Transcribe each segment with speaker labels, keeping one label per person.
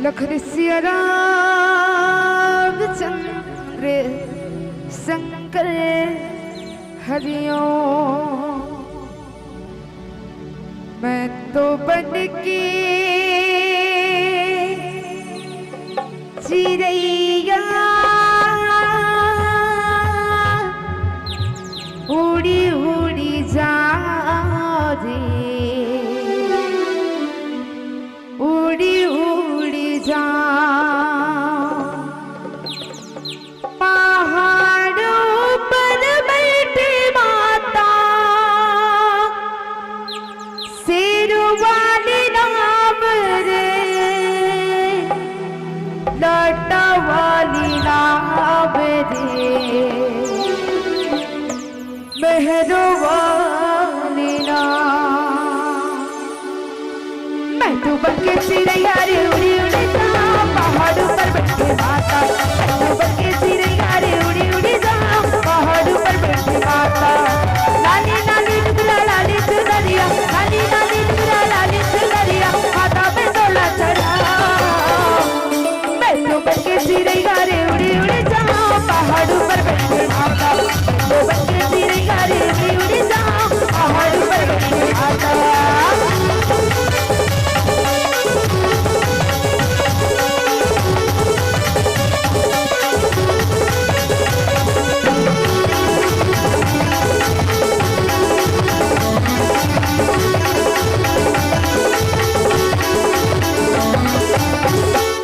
Speaker 1: लखन सिया रामचंद्र शंकर हरिओम। मैं तो बन के चिड़ैया उड़ी उड़ी जा रे, उड़ी उड़ी जा पहाड़ों पर बैठे माता शेरों वाली नाम रे, लाटा वाली नाम रे, मेहरों वाली नाम। मैं तो बन के चिड़ैया रे उड़ी उड़ी जा पहाड़ों पर बैठे माता। मैं तो बन के चिड़ैया रे उड़ी उड़ी जा पहाड़ों पर बैठे माता। लाली लाली डुगरा लाली चुनरिया, लाली लाली डुगरा लाली चुनरिया, माता पे तोला चढ़ा। मैं तो बन के चिड़ैया रे उड़ी उड़ी जा पहाड़ों पर बैठे माता। तो बन के चिड़ैया रे उड़ी उड़ी जा पहाड़ों पर बैठे माता।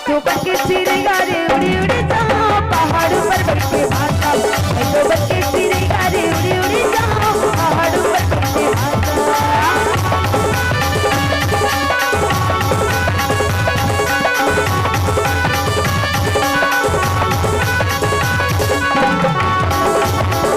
Speaker 1: तो बन के चिड़ैया रे उड़ी उड़ी जा पहाड़ों पर बैठे माता। मैं तो बन के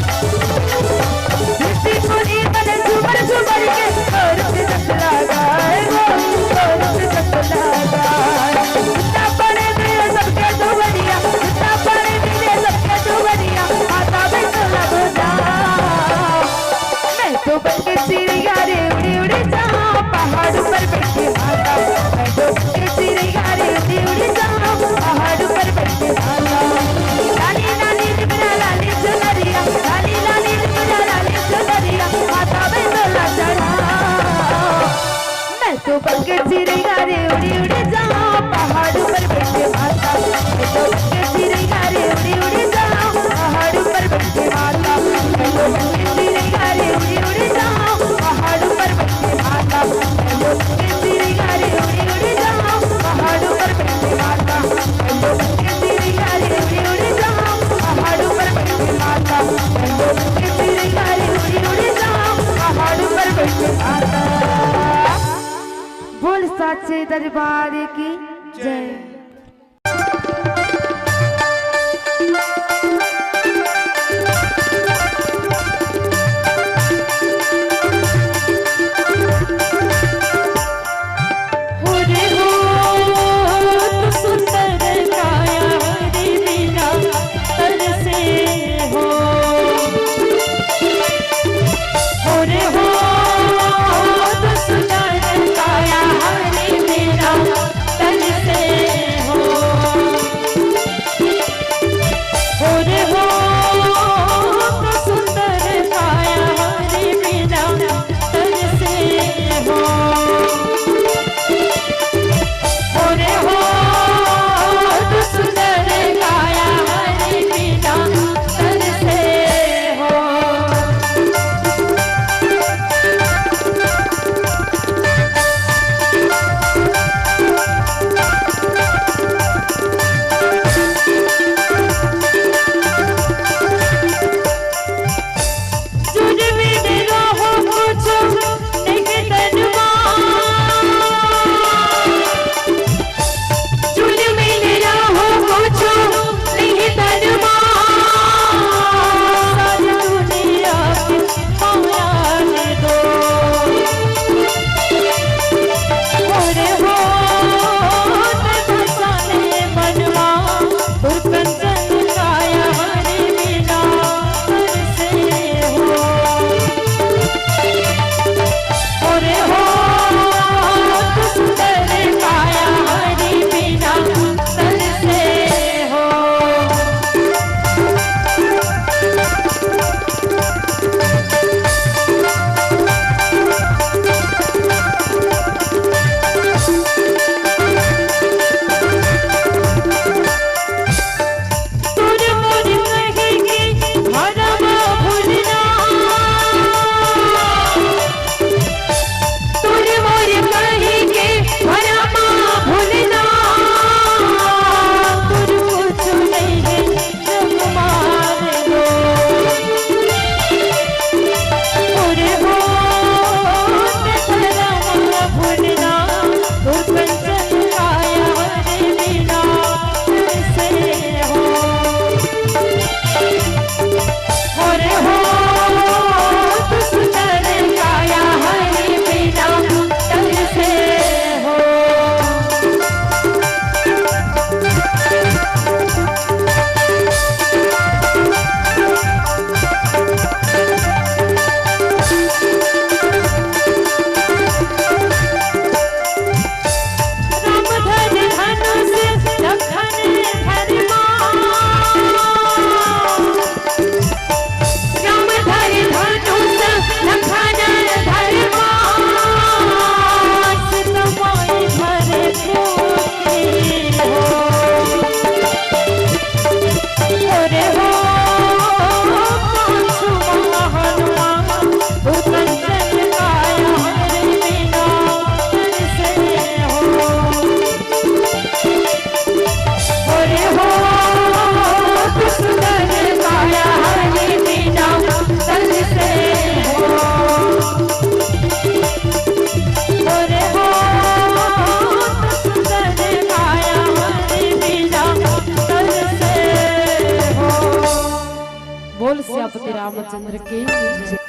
Speaker 1: चिड़ैया रे उड़ी उड़ी जा पहाड़ों पर बैठे माता। तो बन के चिड़ैया रे उड़ी उड़ी जा पहाड़ों पर बैठे माता। मैं तो बन के चिड़ैया रे उड़ी उड़ी जा पहाड़ों पर बैठे माता। लाली लाली डुगरा लाली चुनरिया, लाली लाली डुगरा लाली चुनरिया, माता पे तोला चढ़ा। मैं तो बन के चिड़ैया रे उड़ी उड़ी जा पहाड़ों पर बैठे माता। मैं तो बन के चिड़ैया रे उड़ी उड़ी जा पहाड़ों पर बैठे माता। मैं तो बन के चिड़ैया रे उड़ी उड़ी जा पहाड़ों पर बैठे माता। मैं तो बन के चिड़ैया रे उड़ी उड़ी जा पहाड़ों पर बैठे माता। मैं तो बन के चिड़ैया रे उड़ी उड़ी जा पहाड़ों पर बैठे माता। मैं तो बन के चिड़ैया रे उड़ी उड़ी जा पहाड़ों पर बैठे माता। बोल साचे दरबार की जय।
Speaker 2: तन से
Speaker 1: रामचंद्र की जय।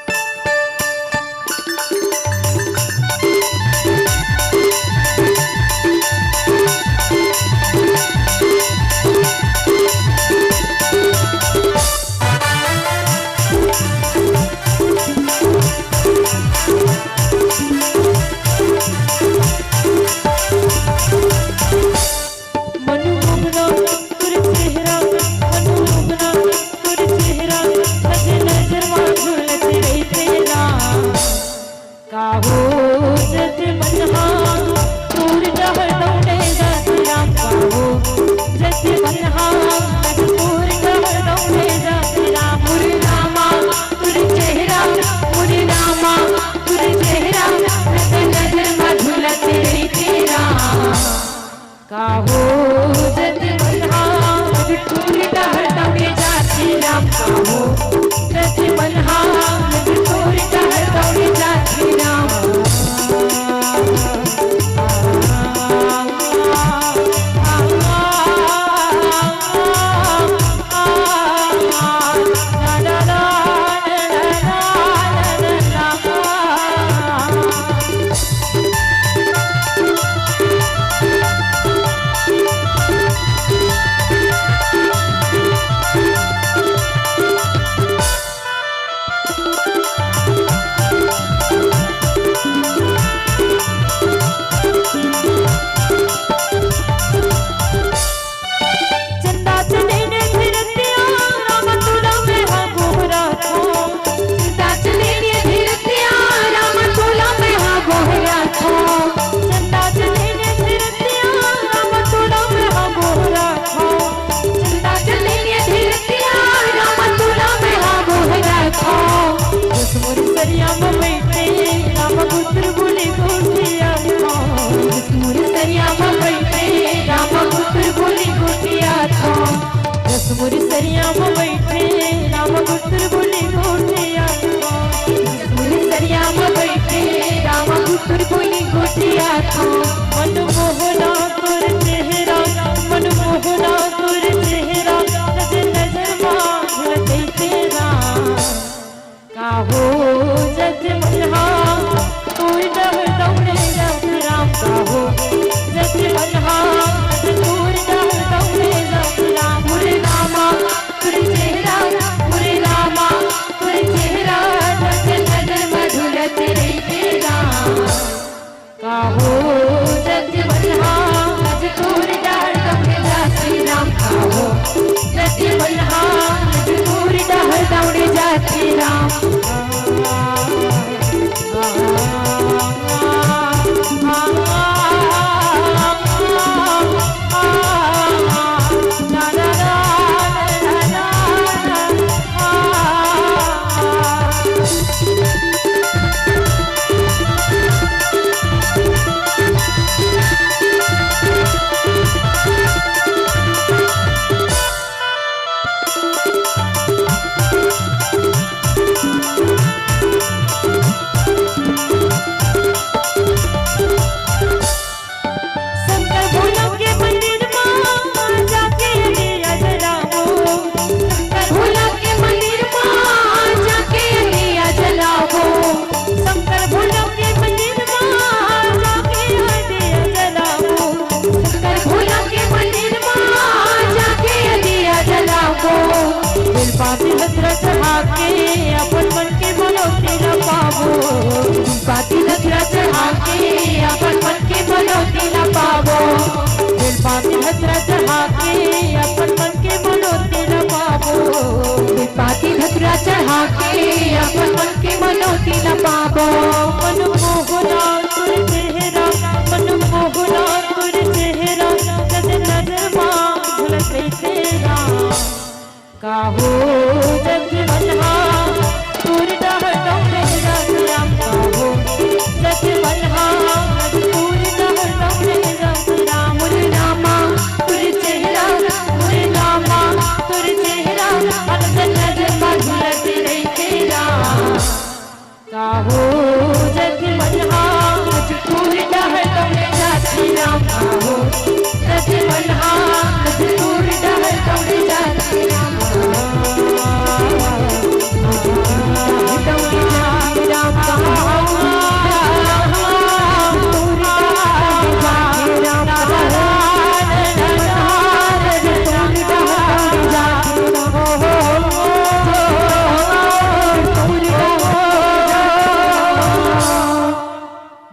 Speaker 2: काहो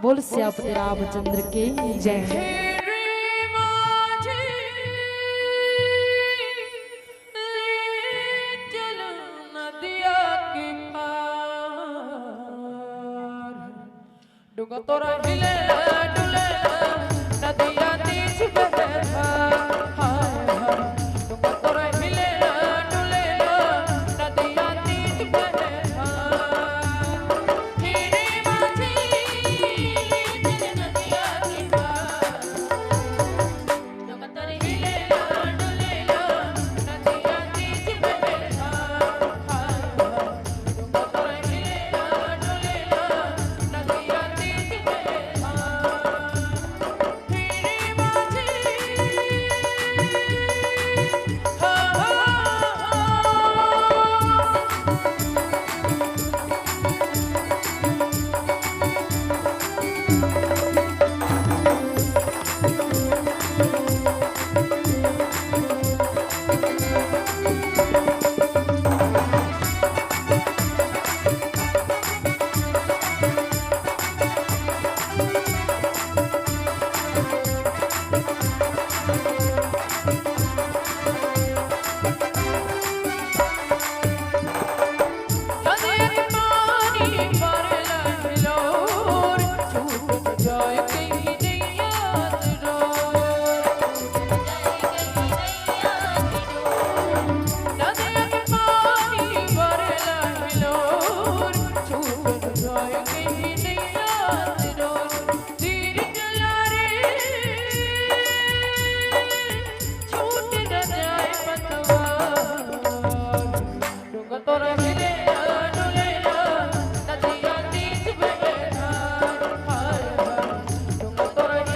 Speaker 1: बोल श्यामपति रामचंद्र की जय।
Speaker 2: डूंगा तोरा हिले डुले नदिया तीज बहे हाय हाय डूंगा तोरा हिले डुले नदिया तीज बहे हीरे माझी नदिया की पार डूंगा तोरा हिले डुले नदिया तीज बहे हाय डूंगा तोरा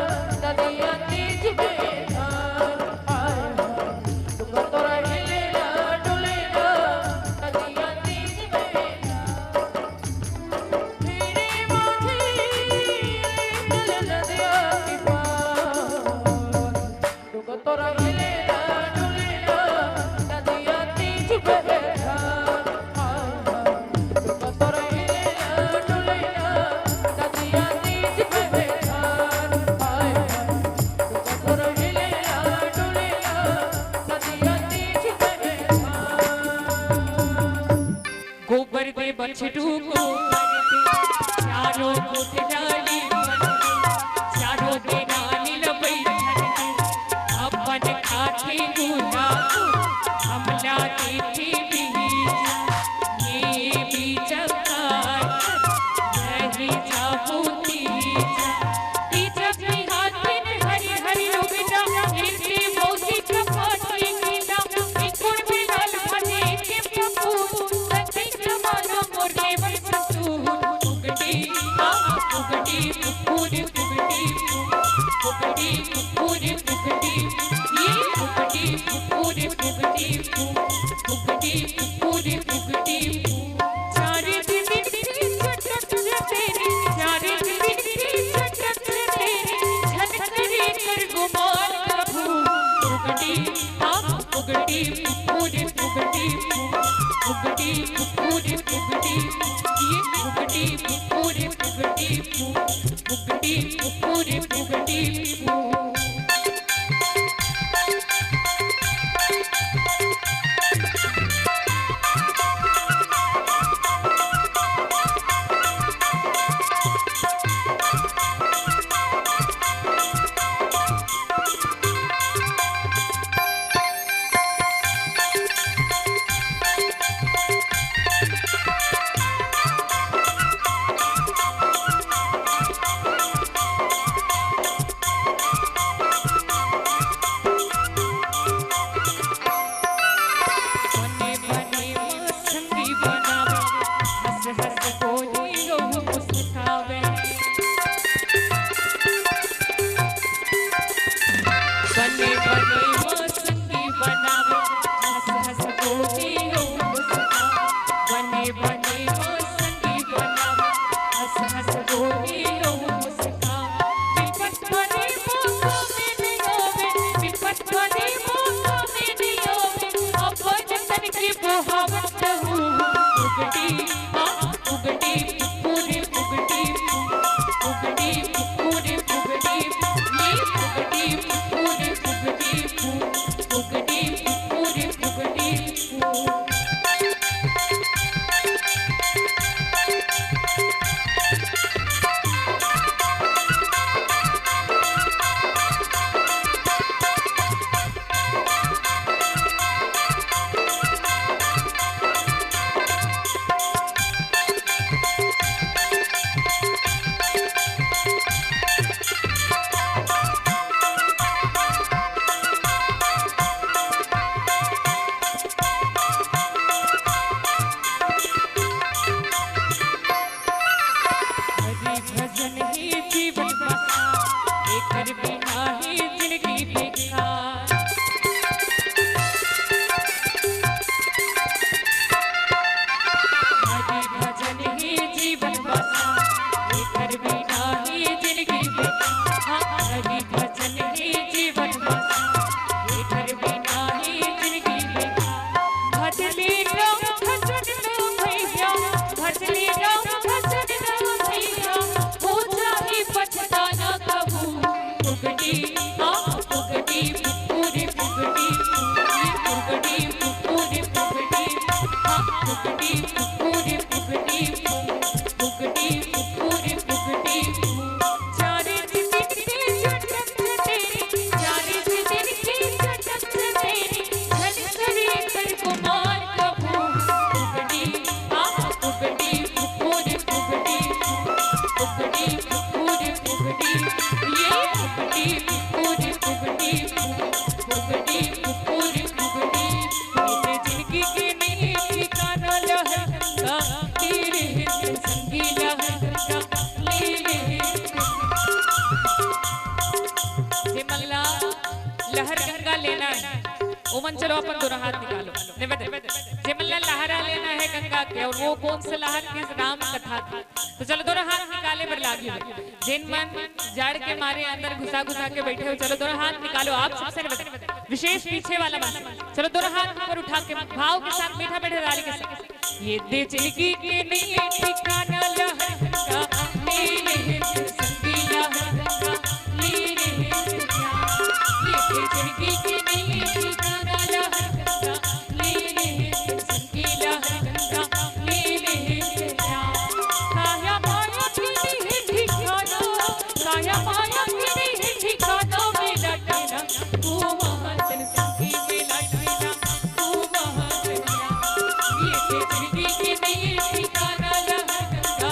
Speaker 2: हिले डुले नदिया गोबर दे बछड़ू को चारों को डाली चारों दे डाली लबई अपन खाती गुना हमला देखी ये बीच का यही जाबूती बीच में हाथ में हरी हरी लोगना इनकी मौसी का फाटी कीना एक और भी लाल फटे के पप्पू ओमन चलो अपन दोनों हाथ निकालो निवेदन जेमल्ला लहरा लेना है गंगा के और वो कौन से लहर किस राम कथा थी। तो चलो दोनों हाथ निकाले पर लागी जिन मन जड़ के मारे अंदर घुसा घुसा के बैठे हो चलो दोनों हाथ निकालो। आप सबसे निवेदन विशेष पीछे वाला मन चलो दोनों हाथ ऊपर उठा के भाव के साथ मीठा बैठे डाली के साथ ये दे जिंदगी के नहीं ठिकाना लहर गंगा मेरे संगीला गंगा मेरे ये दे जिंदगी के नहीं ठिकाना लहर गंगा मेरे संगीला गंगा मेरे काया माया की नहीं ठिकाना काया माया की नहीं ठिकाना मेरा तेरा तू महान संगी मेरा तेरा तू महान ये दे जिंदगी के नहीं ठिकाना लहर गंगा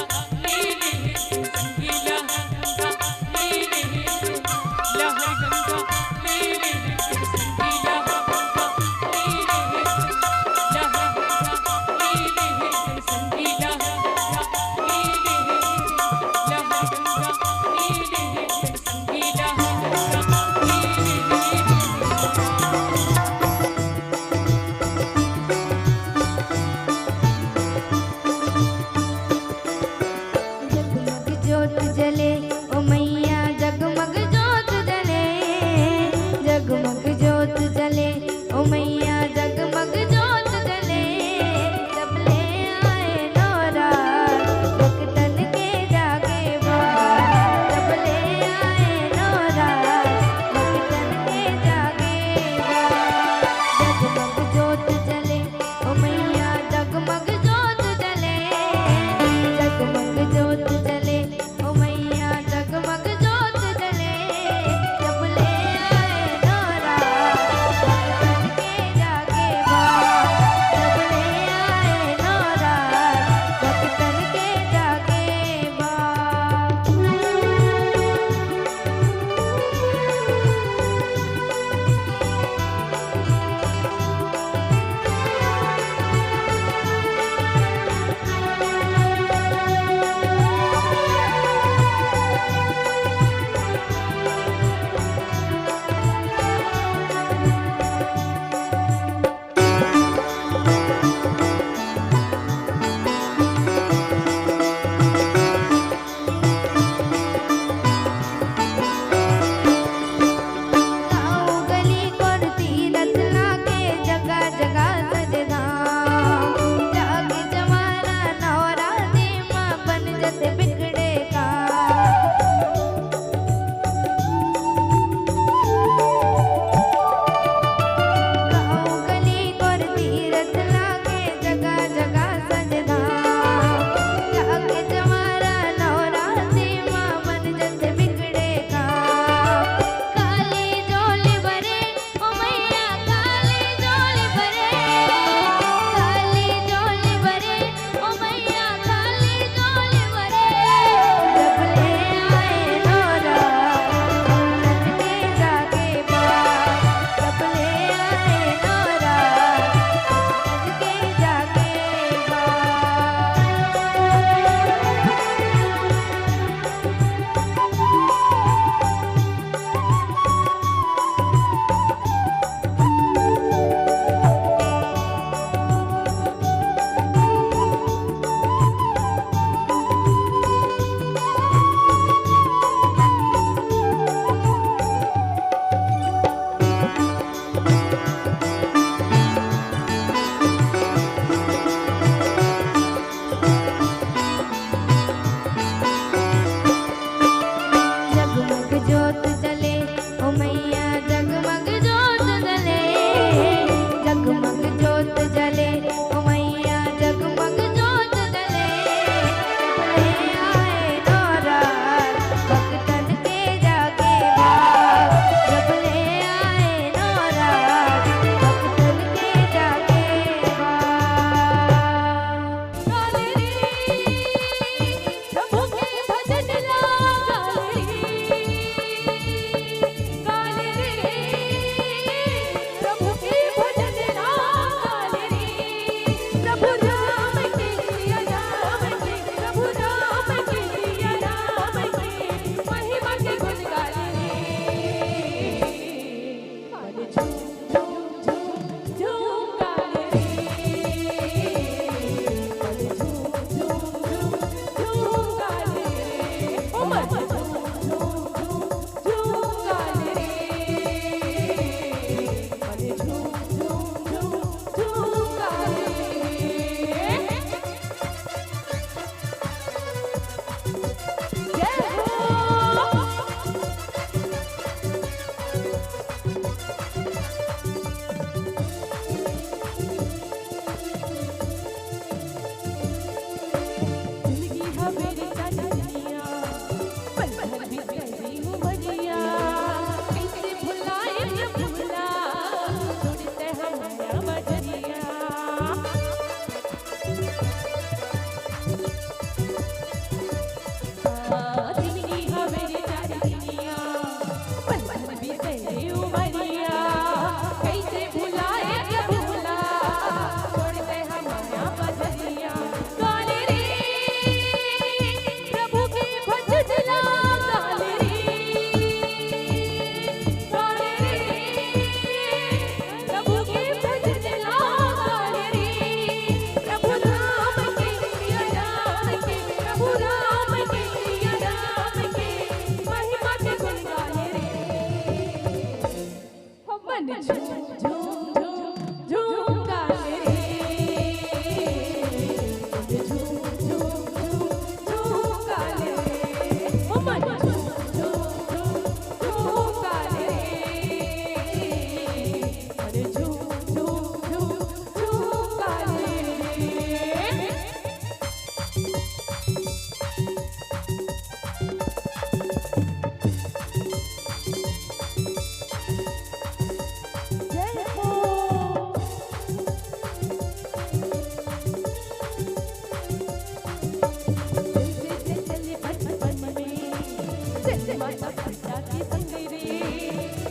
Speaker 1: छठ माता पिता की संग रे